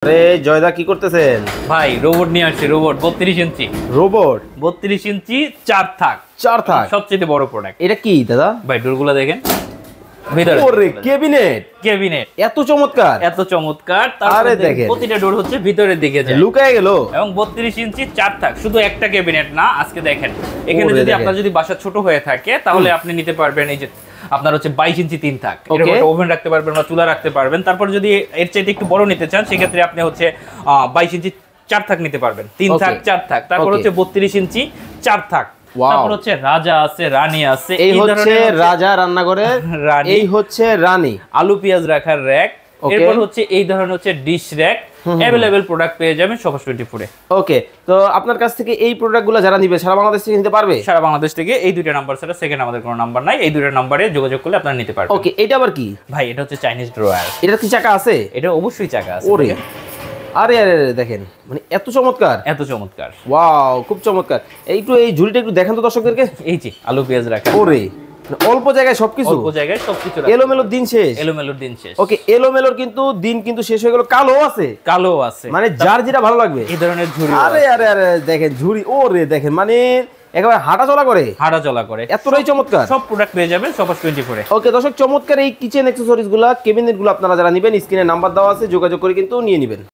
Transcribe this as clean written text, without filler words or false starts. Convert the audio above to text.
আরে জয়দা কি করতেছেন ভাই রোবট নিয়ে আসছে রোবট 32 ইঞ্চি রোবট 32 ইঞ্চি 4 থাক সবচেয়ে বড় প্রোডাক্ট এটা কি দাদা ভাই ডোরগুলো দেখেন ভিতরে ওরে কেবিনেট এত চমৎকার আরে দেখেন প্রতিটা ডোর হচ্ছে ভিতরের দিকে যায় লুকায় গেল এবং 32 ইঞ্চি 4 থাক শুধু একটা ক্যাবিনেট না আজকে দেখেন এখানে যদি আপনার যদি বাসা ছোট হয়ে থাকে তাহলে আপনি নিতে পারবেন এই যে আপনার হচ্ছে 22 ইঞ্চি 3 থাক এরকম একটা ওভেন রাখতে পারবেন বা চুলা রাখতে পারবেন তারপর যদি এর চাইতে একটু বড় নিতে চান সেক্ষেত্রে আপনি হচ্ছে 22 ইঞ্চি 4 থাক নিতে পারবেন 3 থাক 4 থাক তারপর হচ্ছে 32 ইঞ্চি 4 থাক তারপর হচ্ছে রাজা আছে রানী আছে এই হচ্ছে রাজা রান্নাঘরের এই হচ্ছে রানী আলু পেঁয়াজ রাখার র‍্যাক এরপর হচ্ছে এই ধরনের হচ্ছে ডিশ র‍্যাক अवेलेबल প্রোডাক্ট পেয়ে যাবেন সবার 24 এ ওকে তো আপনার কাছ থেকে এই প্রোডাক্টগুলো যারা নিবে সারা বাংলাদেশ থেকে নিতে পারবে সারা বাংলাদেশ থেকে এই দুইটা নাম্বার ছাড়া সেকেন্ড আমাদের কোনো নাম্বার নাই এই দুইটা নম্বরে যোগাযোগ করলে আপনারা নিতে পারবেন ওকে এটা আবার কি ভাই এটা হচ্ছে চাইনিজ ড্রয়ার এটা কি চাকা আছে এটা অবশ্যই চাকা আছে ওরে আরে আরে দেখেন মানে এত চমৎকার ওয়াও খুব চমৎকার একটু এই ঝুড়িটা একটু দেখান তো দর্শকদেরকে এই যে আলু পেঁয়াজ রাখা ওরে অল্প জায়গায় সবকিছু এলোমেলোর দিন শেষ ওকে এলোমেলোর কিন্তু দিন কিন্তু শেষ হয়ে গেল কালো আছে মানে যার যেটা ভালো লাগবে এই ধরনের ঝুড়ি আরে আরে আরে দেখেন ঝুড়ি ওরে দেখেন মানে একেবারে হাঁটা চলা করে এতটাই চমৎকার সব প্রোডাক্ট পেয়ে যাবেন সবার 24 এ ওকে দর্শক চমৎকার এই কিচেন অ্যাকসেসরিজ গুলা ক্যাবিনেট গুলো আপনারা যারা নেবেন স্ক্রিনে নাম্বার দেওয়া আছে যোগাযোগ করে কিন্তু নিয়ে নেবেন